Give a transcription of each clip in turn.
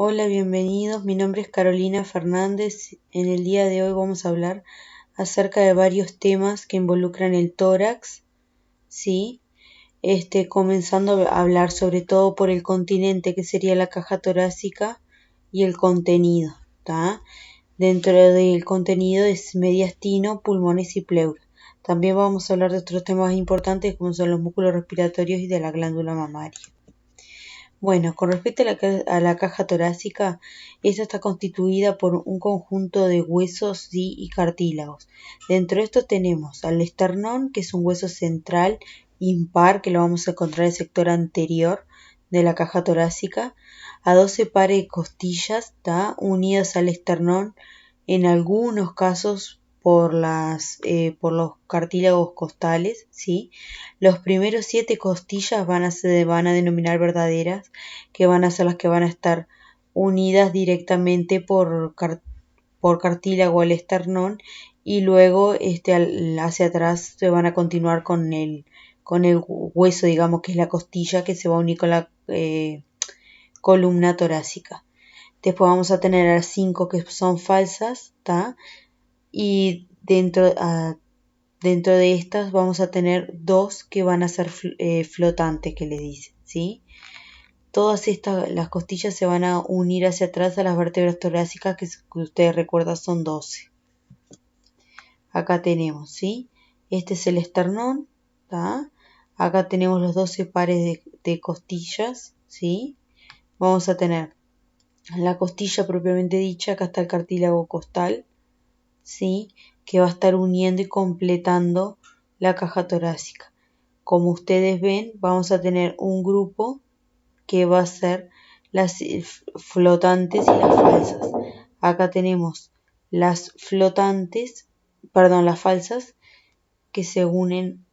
Hola, bienvenidos. Mi nombre es Carolina Fernández. En el día de hoy vamos a hablar acerca de varios temas que involucran el tórax, ¿sí? Comenzando a hablar sobre todo por el continente, que sería la caja torácica, y el contenido, ¿tá? Dentro del contenido es mediastino, pulmones y pleura. También vamos a hablar de otros temas importantes como son los músculos respiratorios y de la glándula mamaria. Bueno, con respecto a la caja torácica, esta está constituida por un conjunto de huesos y cartílagos. Dentro de esto tenemos al esternón, que es un hueso central impar, que lo vamos a encontrar en el sector anterior de la caja torácica, a 12 pares de costillas, unidas al esternón, en algunos casos por los cartílagos costales, ¿sí? Los primeros 7 costillas van a denominar verdaderas, que van a ser las que van a estar unidas directamente por cartílago al esternón, y luego hacia atrás se van a continuar con el hueso, digamos, que es la costilla, que se va a unir con la columna torácica. Después vamos a tener a las 5 que son falsas, y dentro de estas vamos a tener 2 que van a ser flotantes, que le dicen, ¿sí? Todas las costillas se van a unir hacia atrás a las vértebras torácicas, que ustedes recuerdan son 12. Acá tenemos, ¿sí? Este es el esternón, ¿tá? Acá tenemos los 12 pares de costillas, ¿sí? Vamos a tener la costilla propiamente dicha, acá está el cartílago costal, ¿sí? Que va a estar uniendo y completando la caja torácica. Como ustedes ven, vamos a tener un grupo que va a ser las flotantes y las falsas. Acá tenemos las falsas, que se unen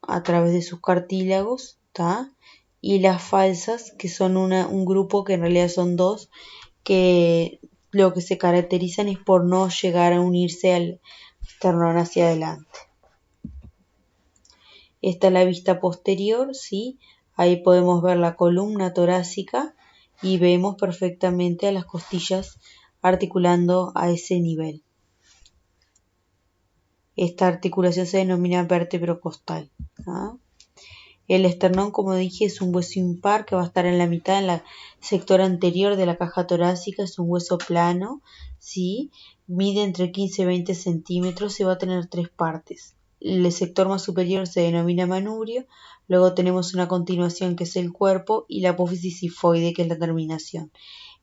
a través de sus cartílagos, y las falsas, que son un grupo, que en realidad son 2, que lo que se caracterizan es por no llegar a unirse al esternón hacia adelante. Esta es la vista posterior, ¿sí? Ahí podemos ver la columna torácica y vemos perfectamente a las costillas articulando a ese nivel. Esta articulación se denomina vértebro costal. El esternón, como dije, es un hueso impar que va a estar en la mitad, en el sector anterior de la caja torácica. Es un hueso plano, ¿sí? Mide entre 15 y 20 centímetros y va a tener 3 partes. El sector más superior se denomina manubrio, luego tenemos una continuación, que es el cuerpo, y la apófisis sifoide, que es la terminación.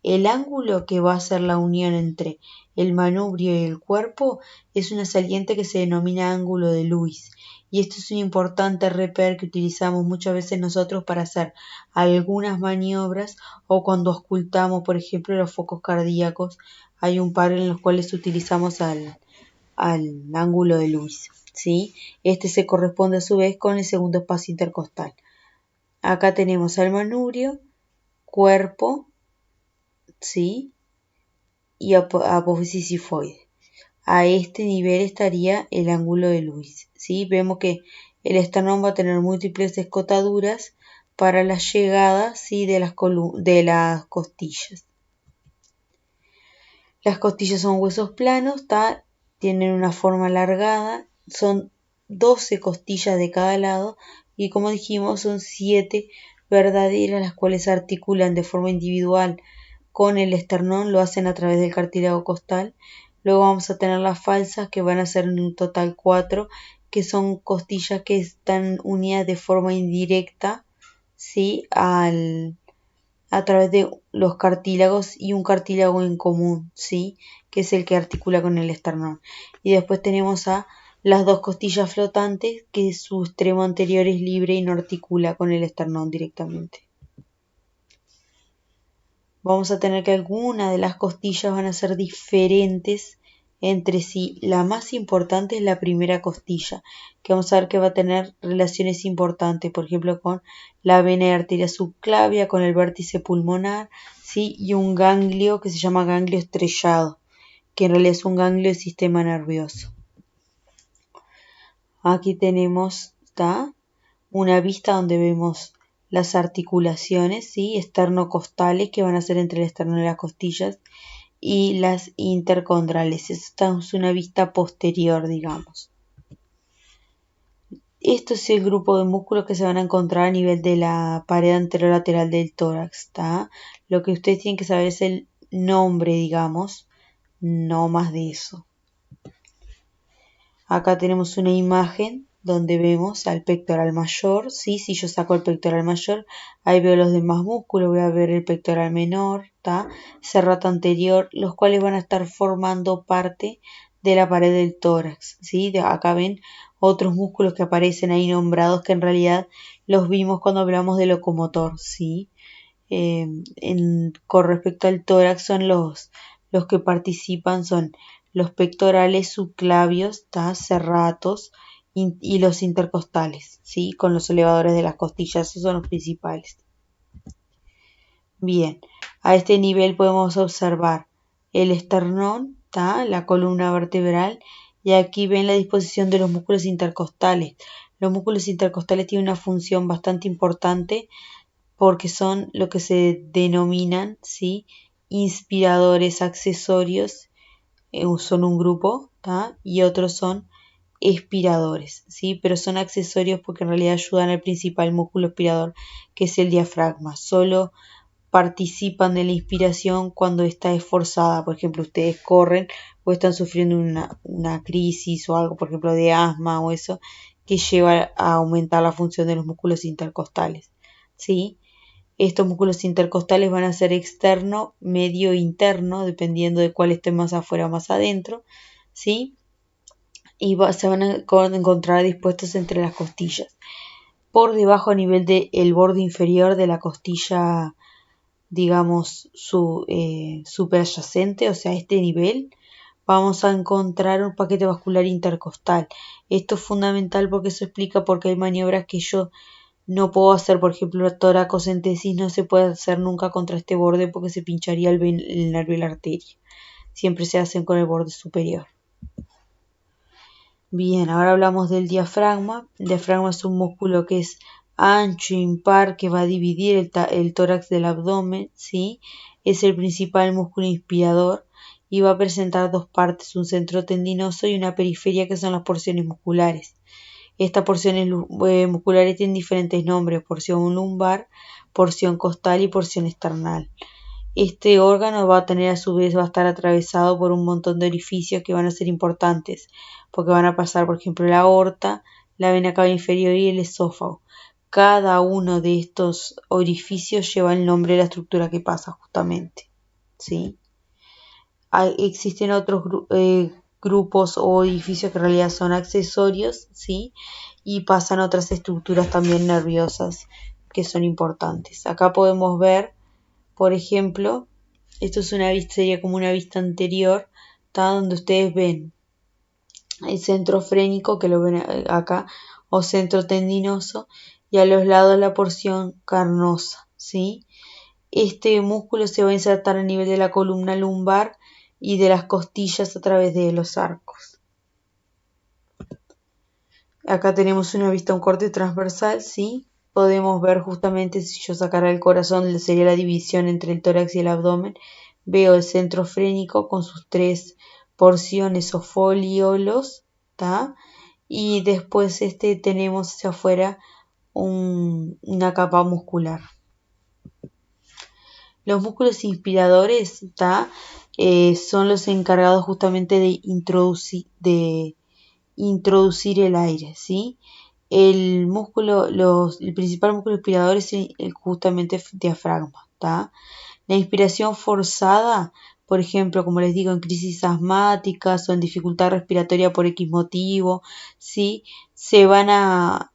El ángulo que va a hacer la unión entre el manubrio y el cuerpo es una saliente que se denomina ángulo de Lewis. Y esto es un importante reper que utilizamos muchas veces nosotros para hacer algunas maniobras, o cuando ocultamos, por ejemplo, los focos cardíacos. Hay un par en los cuales utilizamos al ángulo de Lewis, ¿sí? Este se corresponde a su vez con el segundo espacio intercostal. Acá tenemos al manubrio, cuerpo, ¿sí? Y apófisis sifoide. A este nivel estaría el ángulo de Lewis, ¿sí? Vemos que el esternón va a tener múltiples escotaduras para la llegada, ¿sí?, de las costillas. Las costillas son huesos planos, tienen una forma alargada, son 12 costillas de cada lado, y como dijimos son 7 verdaderas, las cuales se articulan de forma individual con el esternón, lo hacen a través del cartílago costal. Luego vamos a tener las falsas, que van a ser en un total 4, que son costillas que están unidas de forma indirecta, ¿sí?, a través de los cartílagos y un cartílago en común, ¿sí?, que es el que articula con el esternón. Y después tenemos a las 2 costillas flotantes, que su extremo anterior es libre y no articula con el esternón directamente. Vamos a tener que algunas de las costillas van a ser diferentes entre sí. La más importante es la primera costilla, que vamos a ver que va a tener relaciones importantes, por ejemplo, con la vena y arteria subclavia, con el vértice pulmonar, ¿sí?, y un ganglio que se llama ganglio estrellado, que en realidad es un ganglio del sistema nervioso. Aquí tenemos una vista donde vemos las articulaciones, ¿sí? Esternocostales, que van a ser entre el esternón y las costillas, y las intercondrales. Esta es una vista posterior, digamos. Esto es el grupo de músculos que se van a encontrar a nivel de la pared anterolateral del tórax, ¿tá? Lo que ustedes tienen que saber es el nombre, digamos, no más de eso. Acá tenemos una imagen donde vemos al pectoral mayor, ¿sí? Si yo saco el pectoral mayor, ahí veo los demás músculos, voy a ver el pectoral menor, ¿tá? Serrato anterior, los cuales van a estar formando parte de la pared del tórax, ¿sí? Acá ven otros músculos que aparecen ahí nombrados que en realidad los vimos cuando hablamos de locomotor, ¿sí? Con respecto al tórax son los que participan son los pectorales subclavios, serratos y los intercostales, ¿sí? Con los elevadores de las costillas, esos son los principales. Bien, a este nivel podemos observar el esternón, la columna vertebral, y aquí ven la disposición de los músculos intercostales. Los músculos intercostales tienen una función bastante importante porque son lo que se denominan, ¿sí? Inspiradores accesorios, son un grupo, y otros son expiradores, ¿sí? Pero son accesorios porque en realidad ayudan al principal músculo expirador, que es el diafragma. Solo participan de la inspiración cuando está esforzada. Por ejemplo, ustedes corren o están sufriendo una crisis o algo, por ejemplo, de asma o eso, que lleva a aumentar la función de los músculos intercostales, ¿sí? Estos músculos intercostales van a ser externo, medio e interno, dependiendo de cuál esté más afuera o más adentro, ¿sí? Y se van a encontrar dispuestos entre las costillas. Por debajo, a nivel del borde inferior de la costilla, digamos, superadyacente, o sea, este nivel, vamos a encontrar un paquete vascular intercostal. Esto es fundamental porque eso explica por qué hay maniobras que yo no puedo hacer. Por ejemplo, la toracocentesis no se puede hacer nunca contra este borde porque se pincharía el nervio y la arteria. Siempre se hacen con el borde superior. Bien, ahora hablamos del diafragma. El diafragma es un músculo que es ancho, impar, que va a dividir el tórax del abdomen, ¿sí? Es el principal músculo inspirador y va a presentar dos partes, un centro tendinoso y una periferia, que son las porciones musculares. Estas porciones musculares tienen diferentes nombres: porción lumbar, porción costal y porción esternal. Este órgano va a tener, a su vez, va a estar atravesado por un montón de orificios que van a ser importantes, porque van a pasar, por ejemplo, la aorta, la vena cava inferior y el esófago. Cada uno de estos orificios lleva el nombre de la estructura que pasa, justamente, ¿sí? Existen otros grupos o orificios que en realidad son accesorios, ¿sí? Y pasan otras estructuras también nerviosas que son importantes. Acá podemos ver, por ejemplo, esto es una vista, sería como una vista anterior, donde ustedes ven el centro frénico, que lo ven acá, o centro tendinoso, y a los lados la porción carnosa, ¿sí? Este músculo se va a insertar a nivel de la columna lumbar y de las costillas a través de los arcos. Acá tenemos una vista, un corte transversal, ¿sí? Podemos ver justamente, si yo sacara el corazón, sería la división entre el tórax y el abdomen. Veo el centro frénico con sus tres porciones o foliolos, ¿tá? Y después tenemos hacia afuera una capa muscular. Los músculos inspiradores, son los encargados justamente de introducir el aire, ¿sí? El principal músculo inspirador es justamente el diafragma, ¿tá? La inspiración forzada, por ejemplo, como les digo, en crisis asmáticas o en dificultad respiratoria por X motivo, ¿sí? Se van a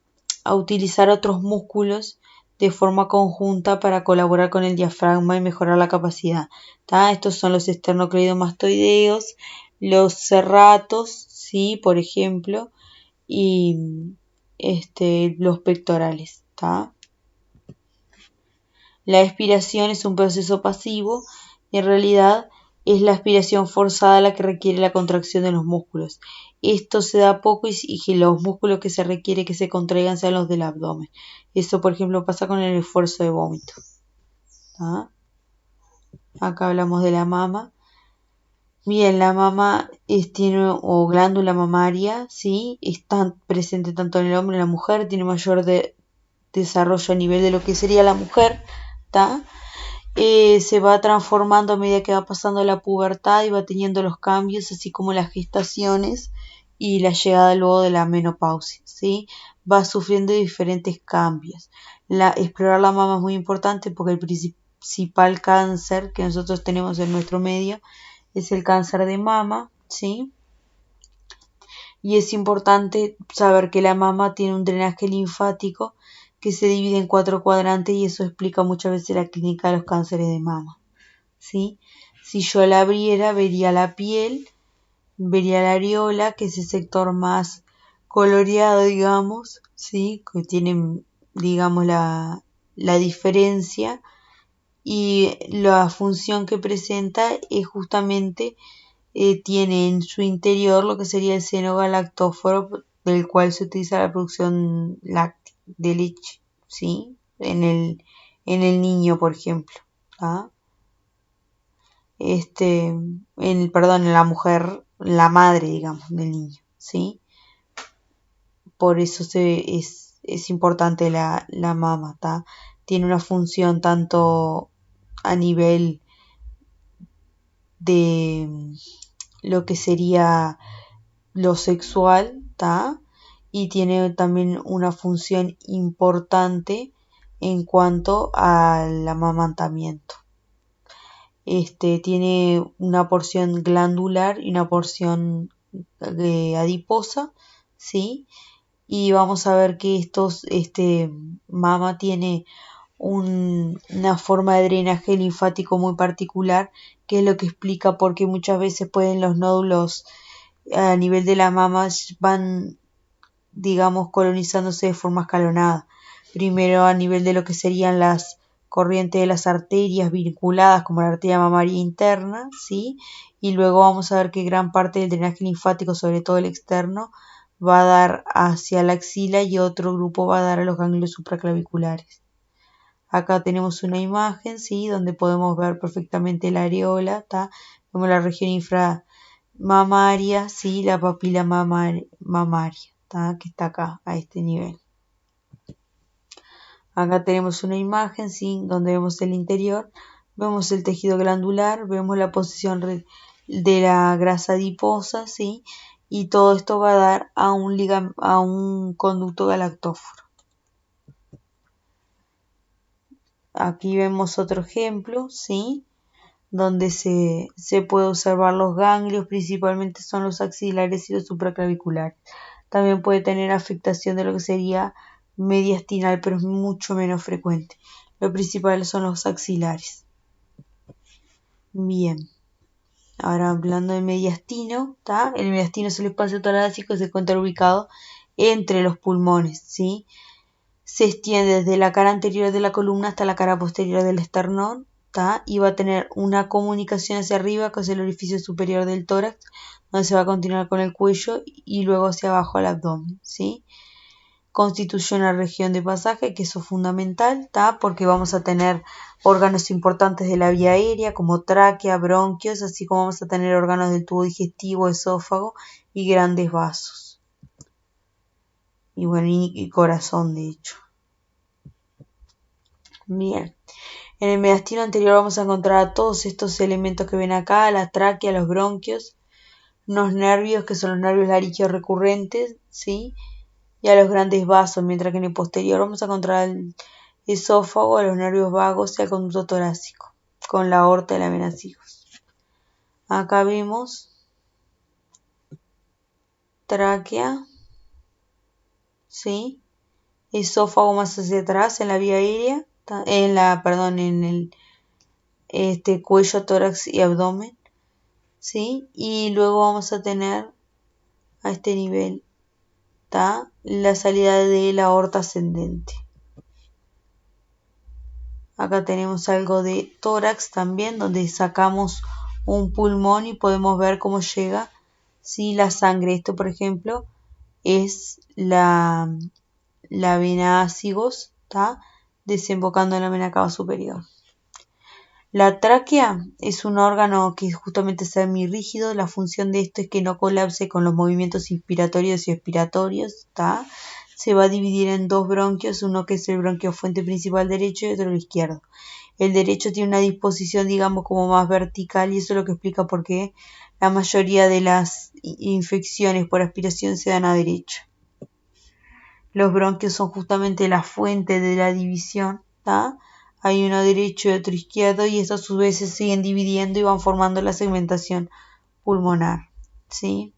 utilizar otros músculos de forma conjunta para colaborar con el diafragma y mejorar la capacidad, ¿tá? Estos son los esternocleidomastoideos, los serratos, ¿sí? Por ejemplo, y los pectorales, ¿tá? La expiración es un proceso pasivo y en realidad es la aspiración forzada la que requiere la contracción de los músculos. esto se da poco y que los músculos que se requiere que se contraigan sean los del abdomen. Eso, por ejemplo, pasa con el esfuerzo de vómito. ¿Tá? Acá hablamos de la mama. Bien, la mama tiene o glándula mamaria, ¿sí? Está presente tanto en el hombre y en la mujer, tiene mayor desarrollo a nivel de lo que sería la mujer, ¿tá? Se va transformando a medida que va pasando la pubertad y va teniendo los cambios, así como las gestaciones y la llegada luego de la menopausia, ¿sí? Va sufriendo diferentes cambios. Explorar la mama es muy importante porque el principal cáncer que nosotros tenemos en nuestro medio es el cáncer de mama, ¿sí? Y es importante saber que la mama tiene un drenaje linfático que se divide en 4 cuadrantes y eso explica muchas veces la clínica de los cánceres de mama, ¿sí? Si yo la abriera, vería la piel, vería la areola, que es el sector más coloreado, digamos, ¿sí? Que tiene, digamos, la diferencia y la función que presenta es justamente tiene en su interior lo que sería el seno galactóforo del cual se utiliza la producción láctea de leche, ¿sí? En el niño, por ejemplo, ¿ah? En la mujer, la madre, digamos, del niño, ¿sí? Por eso es importante la mama, ¿tá? Tiene una función tanto a nivel de lo que sería lo sexual, ¿tá? Y tiene también una función importante en cuanto al amamantamiento. Tiene una porción glandular y una porción adiposa, ¿sí? Y vamos a ver que mama tiene una forma de drenaje linfático muy particular, que es lo que explica por qué muchas veces pueden los nódulos a nivel de la mama van, digamos, colonizándose de forma escalonada. Primero a nivel de lo que serían las corrientes de las arterias vinculadas como la arteria mamaria interna, ¿sí? Y luego vamos a ver que gran parte del drenaje linfático, sobre todo el externo, va a dar hacia la axila y otro grupo va a dar a los ganglios supraclaviculares. Acá tenemos una imagen, ¿sí? Donde podemos ver perfectamente la areola, ¿tá? Vemos la región inframamaria, ¿sí? La papila mamaria, ¿tá? Que está acá, a este nivel. Acá tenemos una imagen, ¿sí? Donde vemos el interior, vemos el tejido glandular, vemos la posición de la grasa adiposa, ¿sí? Y todo esto va a dar a un conducto galactóforo. Aquí vemos otro ejemplo, ¿sí? Donde se puede observar los ganglios, principalmente son los axilares y los supraclaviculares. También puede tener afectación de lo que sería mediastinal, pero es mucho menos frecuente. Lo principal son los axilares. Bien, ahora hablando de mediastino, ¿tá? El mediastino es el espacio torácico que se encuentra ubicado entre los pulmones, ¿sí? Se extiende desde la cara anterior de la columna hasta la cara posterior del esternón, ¿tá? Y va a tener una comunicación hacia arriba, que es el orificio superior del tórax, donde se va a continuar con el cuello y luego hacia abajo al abdomen, ¿sí? Constituye una región de pasaje, que eso es fundamental, ¿tá? Porque vamos a tener órganos importantes de la vía aérea, como tráquea, bronquios, así como vamos a tener órganos del tubo digestivo, esófago y grandes vasos. Y bueno, y corazón, de hecho. Bien. En el mediastino anterior vamos a encontrar todos estos elementos que ven acá, la tráquea, los bronquios, unos nervios que son los nervios laringeos recurrentes, ¿sí? Y a los grandes vasos, mientras que en el posterior vamos a encontrar el esófago, a los nervios vagos y al conducto torácico, con la aorta y la vena sigos. Acá vemos tráquea, ¿sí? Esófago más hacia atrás en la vía aérea, en el cuello, tórax y abdomen, ¿sí? Y luego vamos a tener a este nivel, ¿tá? La salida de la aorta ascendente. Acá tenemos algo de tórax también, donde sacamos un pulmón y podemos ver cómo llega, ¿sí? La sangre. Esto, por ejemplo, es la vena ácigos, ¿tá? Desembocando en la vena cava superior. La tráquea es un órgano que justamente es semirrígido. La función de esto es que no colapse con los movimientos inspiratorios y expiratorios, ¿tá? Se va a dividir en dos bronquios, uno que es el bronquio fuente principal derecho y otro el izquierdo. El derecho tiene una disposición, digamos, como más vertical, y eso es lo que explica por qué la mayoría de las infecciones por aspiración se dan a derecho. Los bronquios son justamente la fuente de la división, ¿tá? Hay uno derecho y otro izquierdo, y estos a su vez se siguen dividiendo y van formando la segmentación pulmonar, ¿sí?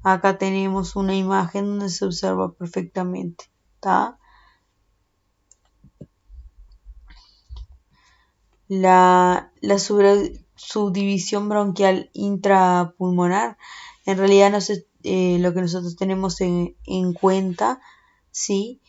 Acá tenemos una imagen donde se observa perfectamente, ¿tá? La subdivisión bronquial intrapulmonar, en realidad no sé, lo que nosotros tenemos en cuenta, ¿sí?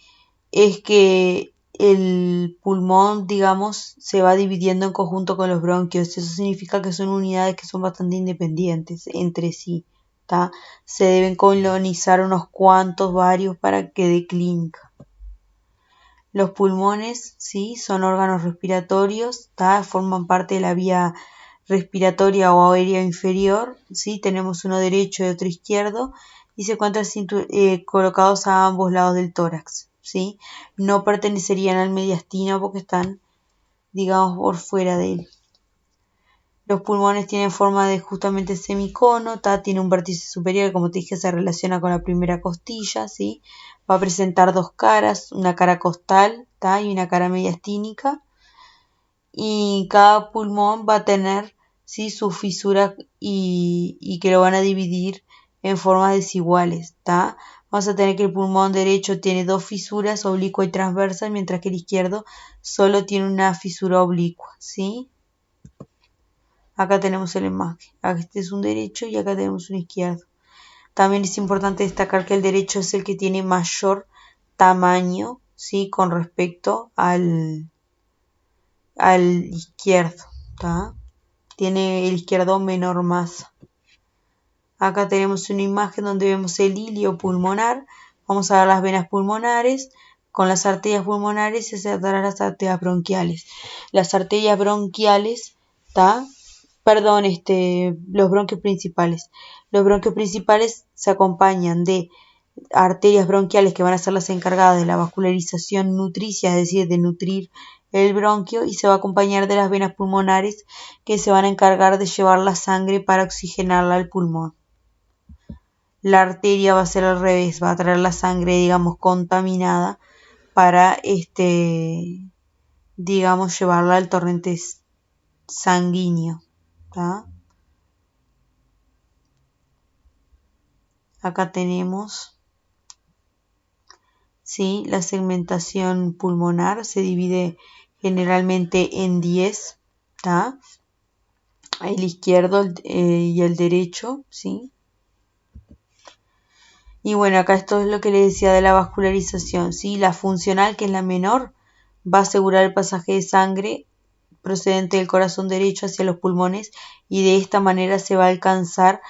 Es que el pulmón, digamos, se va dividiendo en conjunto con los bronquios. Eso significa que son unidades que son bastante independientes entre sí, ¿tá? Se deben colonizar unos cuantos, varios, para que dé clínica. Los pulmones, ¿sí? Son órganos respiratorios, ¿tá? Forman parte de la vía respiratoria o aérea inferior, ¿sí? Tenemos uno derecho y otro izquierdo, y se encuentran colocados a ambos lados del tórax, ¿sí? No pertenecerían al mediastino porque están, digamos, por fuera de él. Los pulmones tienen forma de justamente semicono, ¿tá? Tiene un vértice superior, como te dije, se relaciona con la primera costilla, ¿sí? Va a presentar dos caras, una cara costal, ¿tá? Y una cara mediastínica. Y cada pulmón va a tener, ¿sí? Su fisura y que lo van a dividir en formas desiguales, ¿tá? Vamos a tener que el pulmón derecho tiene dos fisuras, oblicua y transversa, mientras que el izquierdo solo tiene una fisura oblicua, ¿sí? Acá tenemos el imagen. Este es un derecho y acá tenemos un izquierdo. También es importante destacar que el derecho es el que tiene mayor tamaño, ¿sí? Con respecto al izquierdo, ¿tá? Tiene el izquierdo menor masa. Acá tenemos una imagen donde vemos el hilio pulmonar. Vamos a ver las venas pulmonares. Con las arterias pulmonares se separan las arterias bronquiales. Las arterias bronquiales, ¿tá? Perdón, los bronquios principales. Los bronquios principales se acompañan de arterias bronquiales que van a ser las encargadas de la vascularización nutricia, es decir, de nutrir el bronquio, y se va a acompañar de las venas pulmonares que se van a encargar de llevar la sangre para oxigenarla al pulmón. La arteria va a ser al revés, va a traer la sangre, digamos, contaminada para, digamos, llevarla al torrente sanguíneo, ¿tá? Acá tenemos, ¿sí? La segmentación pulmonar se divide generalmente en 10, ¿tá? El izquierdo y el derecho, ¿sí? Y bueno, acá esto es lo que les decía de la vascularización, ¿sí? La funcional, que es la menor, va a asegurar el pasaje de sangre procedente del corazón derecho hacia los pulmones, y de esta manera se va a alcanzar,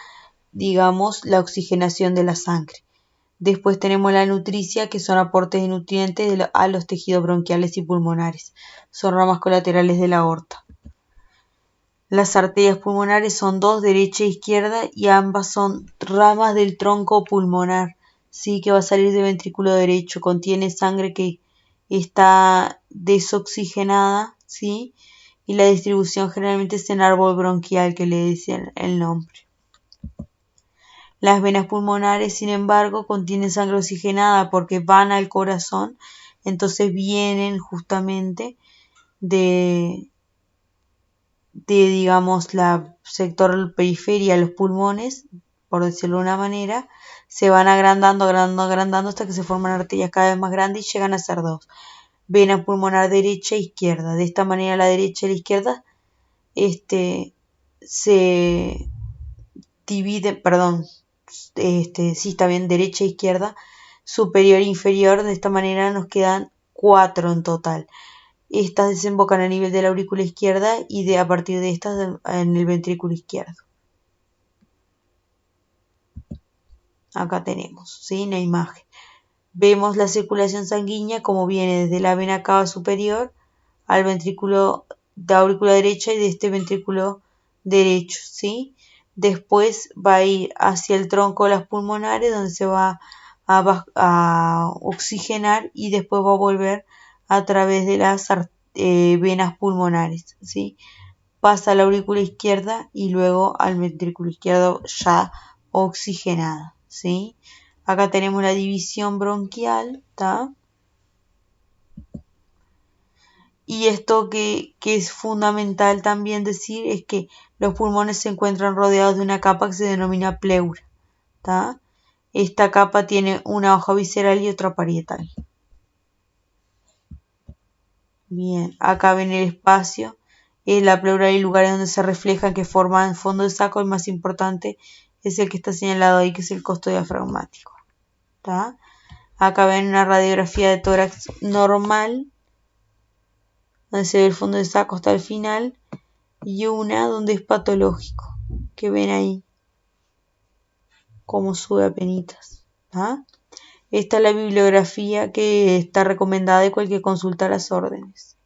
digamos, la oxigenación de la sangre. Después tenemos la nutricia, que son aportes de nutrientes a los tejidos bronquiales y pulmonares. Son ramas colaterales de la aorta. Las arterias pulmonares son dos, derecha e izquierda, y ambas son ramas del tronco pulmonar, ¿sí? Que va a salir del ventrículo derecho. Contiene sangre que está desoxigenada, ¿sí? Y la distribución generalmente es en árbol bronquial, que le dicen el nombre. Las venas pulmonares, sin embargo, contienen sangre oxigenada porque van al corazón, entonces vienen justamente digamos, la sector periferia, los pulmones, por decirlo de una manera, se van agrandando, agrandando hasta que se forman arterias cada vez más grandes y llegan a ser dos. Vena pulmonar derecha e izquierda. De esta manera la derecha y la izquierda se dividen, perdón, sí está bien, derecha e izquierda, superior e inferior. De esta manera nos quedan 4 en total. Estas desembocan a nivel de la aurícula izquierda y a partir de estas en el ventrículo izquierdo. Acá tenemos, ¿sí? La imagen. Vemos la circulación sanguínea como viene desde la vena cava superior al ventrículo de aurícula derecha y de este ventrículo derecho, ¿sí? Después va a ir hacia el tronco de las pulmonares donde se va a oxigenar y después va a volver a través de las venas pulmonares, ¿sí? Pasa a la aurícula izquierda y luego al ventrículo izquierdo ya oxigenada, ¿sí? Acá tenemos la división bronquial, ¿tá? Y esto que es fundamental también decir es que los pulmones se encuentran rodeados de una capa que se denomina pleura, ¿tá? Esta capa tiene una hoja visceral y otra parietal. Bien, acá ven el espacio, es la pleura y lugares donde se reflejan que forman fondo de saco. El más importante es el que está señalado ahí, que es el costo diafragmático, ¿tá? Acá ven una radiografía de tórax normal, donde se ve el fondo de saco hasta el final, y una donde es patológico, que ven ahí cómo sube a penitas, ¿tá? Esta es la bibliografía que está recomendada y cualquier consulta a las órdenes.